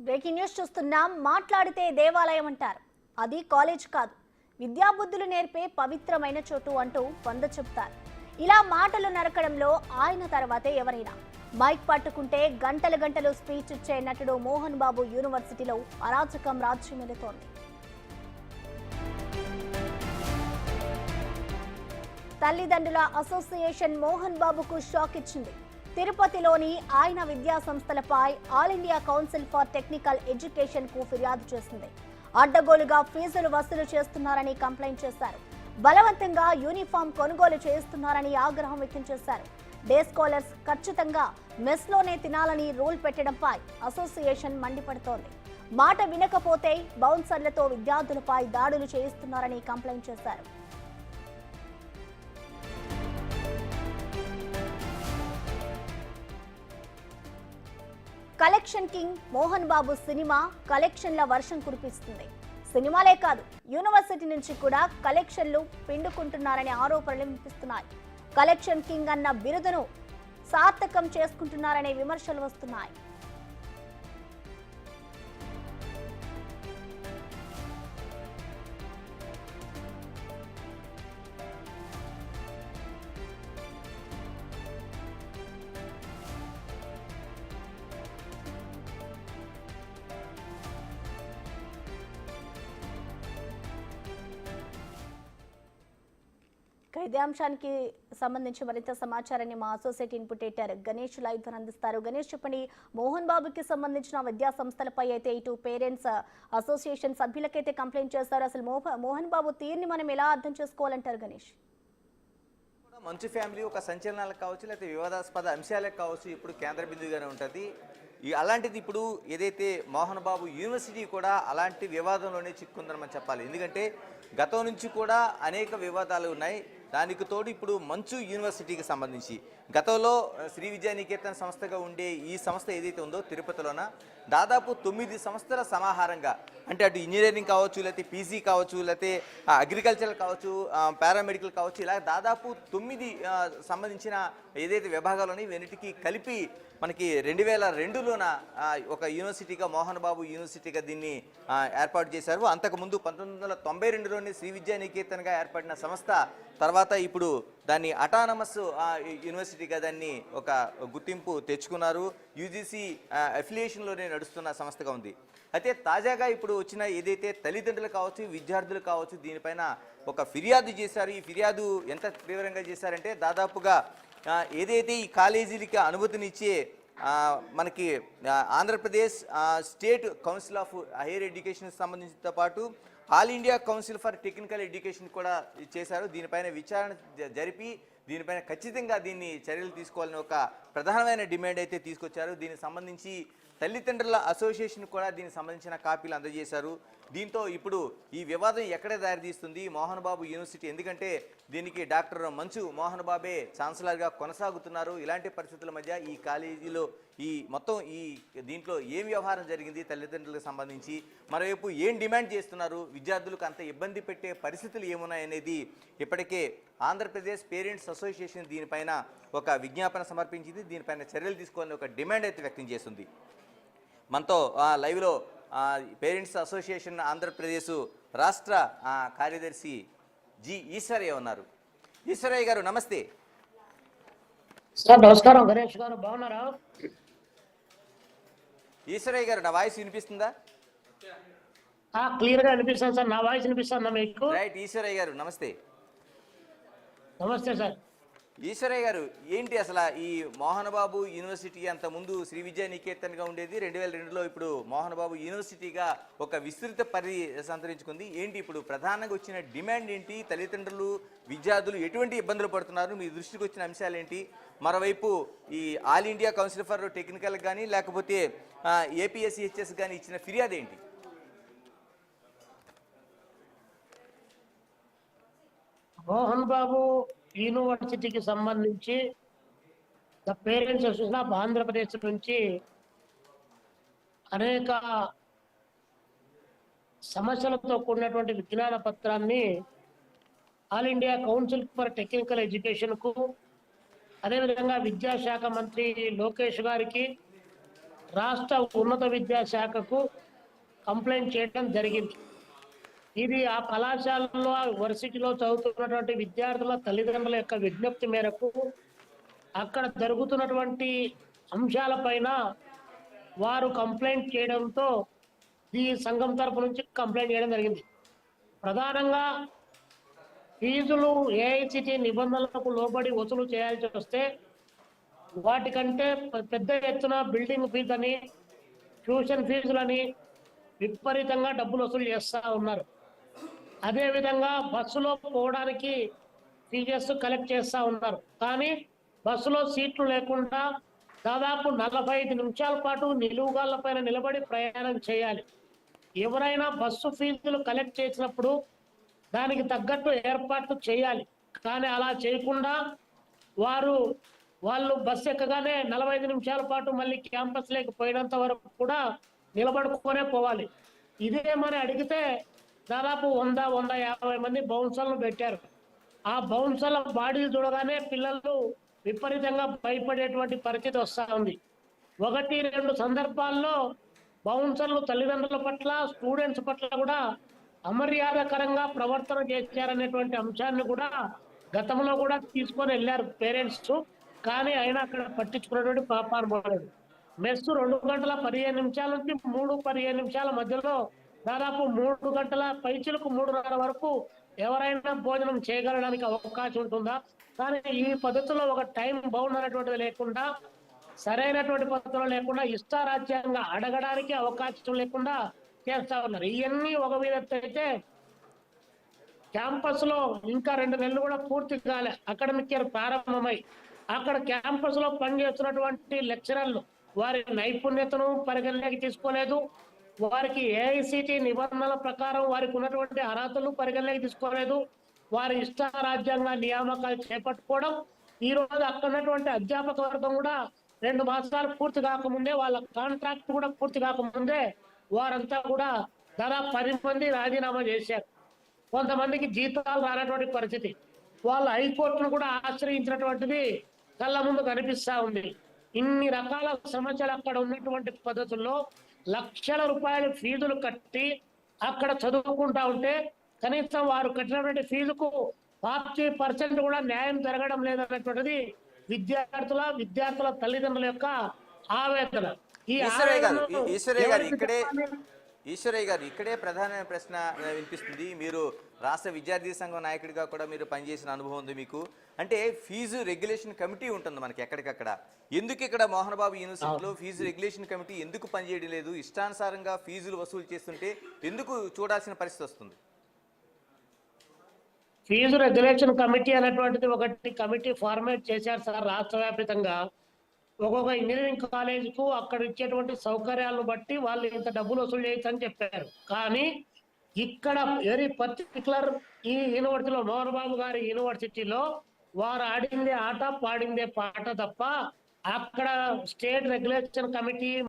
Breaking news చూస్తున్నాం. మాట్లాడితే దేవాలయం అంటారు. అది కాలేజ్ కాదు, విద్యాబుద్ధులు నేర్పే పవిత్రమైన చోటు అంటూ వంద చెప్తారు. ఇలా మాటలు నరకడంలో ఆయన తర్వాతే ఎవరైనా. మైక్ పట్టుకుంటే గంటలు గంటలు స్పీచ్ ఇచ్చే నటుడు మోహన్ బాబు యూనివర్సిటీలో అరాచకం రాజ్యమేలుతోంది. తల్లిదండ్రుల అసోసియేషన్ మోహన్ బాబుకు షాక్ ఇచ్చింది. తిరుపతిలోని ఆయన విద్యా సంస్థలపై all India council for technical education కు ఫిర్యాదు చేసింది. అడ్డగోలుగా ఫీజులు వసూలు చేస్తున్నారని కంప్లైంట్ చేశారు. బలవంతంగా యూనిఫామ్ కొనుగోలు చేస్తున్నారని ఆగ్రహం వ్యక్తం చేశారు. డే స్కాలర్స్ ఖచ్చితంగా మెస్లోనే తినాలని రూల్ పెట్టడంపై అసోసియేషన్ మండిపడుతోంది. మాట వినకపోతే బౌన్సర్లతో విద్యార్థులపై దాడులు చేయిస్తున్నారని కంప్లైంట్ చేశారు. Collection king Mohan Babu cinema కలెక్షన్ల వర్షం కురిపిస్తుంది. సినిమాలే కాదు, యూనివర్సిటీ నుంచి కూడా కలెక్షన్లు పిండుకుంటున్నారనే ఆరోపణలు వినిపిస్తున్నాయి. కలెక్షన్ కింగ్ అన్న బిరుదును సార్థకం చేసుకుంటున్నారనే విమర్శలు వస్తున్నాయి. ఇదే అంశానికి సంబంధించి మరింత సమాచారాన్ని మా associate input editor Ganesh live ద్వారా అందిస్తారు. గణేష్, చెప్పండి, మోహన్ బాబుకి సంబంధించిన విద్యా సంస్థలపై అయితే ఇటు పేరెంట్స్ అసోసియేషన్ సభ్యులకైతే కంప్లైంట్ చేస్తారు. అసలు మోహన్ బాబు తీరుని మనం ఎలా అర్థం చేసుకోవాలంటారు గణేష్? మంచు ఫ్యామిలీ ఒక సంచలనాలకు కావచ్చు, లేకపోతే వివాదాస్పద అంశాలకు కావచ్చు, ఇప్పుడు కేంద్ర బిందువుగానే ఉంటుంది. అలాంటిది ఇప్పుడు ఏదైతే మోహన్ బాబు యూనివర్సిటీ కూడా అలాంటి వివాదంలోనే చిక్కుందని మనం చెప్పాలి. ఎందుకంటే గతం నుంచి కూడా అనేక వివాదాలు ఉన్నాయి. దానికి తోడు ఇప్పుడు మంచు యూనివర్సిటీకి సంబంధించి గతంలో శ్రీ విద్యానికేతన్ సంస్థగా ఉండే ఈ సంస్థ ఏదైతే ఉందో తిరుపతిలోన దాదాపు 9 సంస్థల సమాహారంగా, అంటే అటు ఇంజనీరింగ్ కావచ్చు, లేకపోతే పీజీ కావచ్చు, లేకపోతే అగ్రికల్చర్ కావచ్చు, పారామెడికల్ కావచ్చు, ఇలా దాదాపు 9 సంబంధించిన ఏదైతే విభాగాలు ఉన్నాయి వీటికి కలిపి మనకి 2002లోన ఒక యూనివర్సిటీగా మోహన్ బాబు యూనివర్సిటీగా దీన్ని ఏర్పాటు చేశారు. అంతకుముందు 1992లోనే శ్రీ విద్యానికేతన్గా ఏర్పడిన సంస్థ తర్వాత ఇప్పుడు దాన్ని అటానమస్ యూనివర్సిటీగా దాన్ని ఒక గుర్తింపు తెచ్చుకున్నారు. యూజీసీ అఫిలియేషన్లోనే నడుస్తున్న సంస్థగా ఉంది. అయితే తాజాగా ఇప్పుడు వచ్చిన ఏదైతే తల్లిదండ్రులు కావచ్చు, విద్యార్థులు కావచ్చు, దీనిపైన ఒక ఫిర్యాదు చేశారు. ఈ ఫిర్యాదు ఎంత తీవ్రంగా చేశారంటే దాదాపుగా ఏదైతే ఈ కాలేజీలకి అనుమతినిచ్చే మనకి Andhra Pradesh state council of higher ఎడ్యుకేషన్కి సంబంధించినతో పాటు all India council for technical education కూడా చేశారు. దీనిపైన విచారణ జరిపి దీనిపైన ఖచ్చితంగా దీన్ని చర్యలు తీసుకోవాలని ఒక ప్రధానమైన డిమాండ్ అయితే తీసుకొచ్చారు. దీనికి సంబంధించి తల్లిదండ్రుల అసోసియేషన్ కూడా దీనికి సంబంధించిన కాపీలు అందజేశారు. దీంతో ఇప్పుడు ఈ వివాదం ఎక్కడ దారితీస్తుంది మోహన్ బాబు యూనివర్సిటీ, ఎందుకంటే దీనికి డాక్టర్ మంచు మోహన్ బాబే ఛాన్సలర్గా కొనసాగుతున్నారు. ఇలాంటి పరిస్థితుల మధ్య ఈ కాలేజీలో ఈ మొత్తం దీంట్లో ఏం వ్యవహారం జరిగింది తల్లిదండ్రులకు సంబంధించి, మరోవైపు ఏం డిమాండ్ చేస్తున్నారు, విద్యార్థులకు అంత ఇబ్బంది పెట్టే పరిస్థితులు ఏమున్నాయనేది ఇప్పటికే ఆంధ్రప్రదేశ్ పేరెంట్స్ అసోసియేషన్ దీనిపైన ఒక విజ్ఞాపన సమర్పించింది. దీనిపైన చర్యలు తీసుకోవాలని ఒక డిమాండ్ అయితే వ్యక్తం చేస్తుంది. మనతో లైవ్లో పేరెంట్స్ అసోసియేషన్ ఆంధ్రప్రదేశ్ రాష్ట్ర కార్యదర్శి జి ఈశ్వరయ్య ఉన్నారు. ఈశ్వరయ్య గారు నమస్తే. సార్ నమస్కారం. గణేష్ గారు బాగున్నారా? ఈశ్వరయ్య గారు నా వాయిస్ వినిపిస్తుందా? క్లియర్ గా వినిపిస్తుంది సార్. నా వాయిస్ వినిపిస్తుందా మీకు? రైట్. ఈశ్వరయ్య గారు నమస్తే. నమస్తే సార్. ఈశ్వరయ్య గారు, ఏంటి అసలు ఈ మోహన్ బాబు యూనివర్సిటీ అంత ముందు శ్రీ విద్యానికేతన్గా ఉండేది, 2002లో ఇప్పుడు మోహన్ బాబు యూనివర్సిటీగా ఒక విస్తృత పరిధి సంతరించుకుంది. ఏంటి ఇప్పుడు ప్రధానంగా వచ్చిన డిమాండ్ ఏంటి? తల్లిదండ్రులు విద్యార్థులు ఎటువంటి ఇబ్బందులు పడుతున్నారు? మీ దృష్టికి వచ్చిన అంశాలు ఏంటి? మరోవైపు ఈ all India council for technical కానీ లేకపోతే ఏపీఎస్సిహెచ్ఎస్ కానీ ఇచ్చిన ఫిర్యాదు ఏంటి? మోహన్ బాబు యూనివర్సిటీకి సంబంధించి the parents association of Andhra Pradesh నుంచి అనేక సమస్యలతో కూడినటువంటి విజ్ఞాన పత్రాన్ని all India council for technical ఎడ్యుకేషన్కు, అదేవిధంగా విద్యాశాఖ మంత్రి లోకేష్ గారికి, రాష్ట్ర ఉన్నత విద్యాశాఖకు కంప్లైంట్ చేయడం జరిగింది. ఇది ఆ కళాశాలలో వర్సిటీలో చదువుతున్నటువంటి విద్యార్థుల తల్లిదండ్రుల యొక్క విజ్ఞప్తి మేరకు అక్కడ జరుగుతున్నటువంటి అంశాలపైన వారు కంప్లైంట్ చేయడంతో ఈ సంఘం తరపు నుంచి కంప్లైంట్ చేయడం జరిగింది. ప్రధానంగా ఫీజులు ఏఐసిటి నిబంధనలకు లోబడి వసూలు చేయాల్సి వస్తే వాటికంటే పెద్ద ఎత్తున బిల్డింగ్ ఫీజులని, ట్యూషన్ ఫీజులని విపరీతంగా డబ్బులు వసూలు చేస్తూ ఉన్నారు. అదేవిధంగా బస్సులో పోవడానికి ఫీజెస్ కలెక్ట్ చేస్తూ ఉన్నారు. కానీ బస్సులో సీట్లు లేకుండా దాదాపు 45 నిమిషాల పాటు నిలువుగాళ్ల పైన నిలబడి ప్రయాణం చేయాలి. ఎవరైనా బస్సు ఫీజులు కలెక్ట్ చేసినప్పుడు దానికి తగ్గట్టు ఏర్పాట్లు చేయాలి. కానీ అలా చేయకుండా వాళ్ళు బస్సు ఎక్కగానే 45 నిమిషాల పాటు మళ్ళీ క్యాంపస్ లేక పోయినంత వరకు కూడా నిలబడుకునే పోవాలి. ఇదేమని అడిగితే దాదాపు 100-150 మంది బౌన్సర్లు పెట్టారు. ఆ బౌన్సర్ల బాడీలు చూడగానే పిల్లలు విపరీతంగా భయపడేటువంటి పరిస్థితి వస్తూ ఉంది. 1-2 సందర్భాల్లో బౌన్సర్లు తల్లిదండ్రుల పట్ల, స్టూడెంట్స్ పట్ల కూడా అమర్యాదకరంగా ప్రవర్తన చేశారనేటువంటి అంశాన్ని కూడా గతంలో కూడా తీసుకొని వెళ్ళారు పేరెంట్స్. కానీ అయినా అక్కడ పట్టించుకున్నటువంటి పాపాను పడలేదు. మెస్సు 2 గంటల 15 నిమిషాల నుంచి 3-15 నిమిషాల మధ్యలో దాదాపు 3 గంటల పైచిలకు 3:30 వరకు ఎవరైనా భోజనం చేయగలడానికి అవకాశం ఉంటుందా? కానీ ఈ పద్ధతిలో ఒక టైం బౌండ్ అనేటువంటిది లేకుండా, సరైనటువంటి పద్ధతిలో లేకుండా, ఇష్టారాజ్యంగా అడగడానికి అవకాశం లేకుండా చేస్తా ఉన్నారు. ఇవన్నీ ఒక మీద అయితే క్యాంపస్ లో ఇంకా 2 నెలలు కూడా పూర్తి కాలే అకాడమిక్ ఇయర్ ప్రారంభమై అక్కడ క్యాంపస్ లో పనిచేస్తున్నటువంటి లెక్చరర్లు వారి నైపుణ్యతను పరిగణలోకి తీసుకోలేదు. వారికి ఏఐసిటి నిబంధనల ప్రకారం వారికి ఉన్నటువంటి అర్హతలు పరిగణలోకి తీసుకోలేదు. వారి ఇష్టారాజ్యంగా నియామకాలు చేపట్టుకోవడం. ఈ రోజు అక్కడ ఉన్నటువంటి అధ్యాపక వర్గం కూడా 2 మాసాలు పూర్తి కాకముందే, వాళ్ళ కాంట్రాక్ట్ కూడా పూర్తి కాకముందే వారంతా కూడా దాదాపు 10 మంది రాజీనామా చేశారు. కొంతమందికి జీతాలు రానటువంటి పరిస్థితి. వాళ్ళు హైకోర్టును కూడా ఆశ్రయించినటువంటిది కళ్ళ ముందు కనిపిస్తా ఉంది. ఇన్ని రకాల సమస్యలు అక్కడ ఉన్నటువంటి పద్ధతుల్లో లక్షల రూపాయల ఫీజులు కట్టి అక్కడ చదువుకుంటా ఉంటే కనీసం వారు కట్టినటువంటి ఫీజుకు 40% కూడా న్యాయం జరగడం లేదన్నటువంటిది విద్యార్థుల తల్లిదండ్రుల యొక్క ఆవేదన. ఈశ్వరయ్య గారు ఇక్కడే ప్రధానమైన ప్రశ్న వినిపిస్తుంది. మీరు రాష్ట్ర విద్యార్థి సంఘం నాయకుడిగా కూడా మీరు పనిచేసిన అనుభవం ఉంది మీకు. అంటే ఫీజు రెగ్యులేషన్ కమిటీ ఉంటుంది మనకి ఎక్కడికక్కడ. ఎందుకు ఇక్కడ మోహన్ బాబు యూనివర్సిటీలో ఫీజు రెగ్యులేషన్ కమిటీ ఎందుకు పనిచేయడం లేదు? ఇష్టానుసారంగా ఫీజులు వసూలు చేస్తుంటే ఎందుకు చూడాల్సిన పరిస్థితి వస్తుంది? ఫీజు రెగ్యులేషన్ కమిటీ అనేటువంటిది ఒకటి కమిటీ ఫార్మేట్ చేశారు సార్ రాష్ట్ర వ్యాప్తంగా. ఒక్కొక్క ఇంజనీరింగ్ కాలేజీకు అక్కడ ఇచ్చేటువంటి సౌకర్యాలను బట్టి వాళ్ళు ఇంత డబ్బులు వసూలు చేయొచ్చని చెప్పారు. కానీ ఇక్కడ వెరీ పర్టికులర్ ఈ యూనివర్సిటీలో, మోహన్ బాబు గారి యూనివర్సిటీలో వారు ఆడిందే ఆట, పాడిందే పాట తప్ప అక్కడ స్టేట్ రెగ్యులేషన్ కమిటీ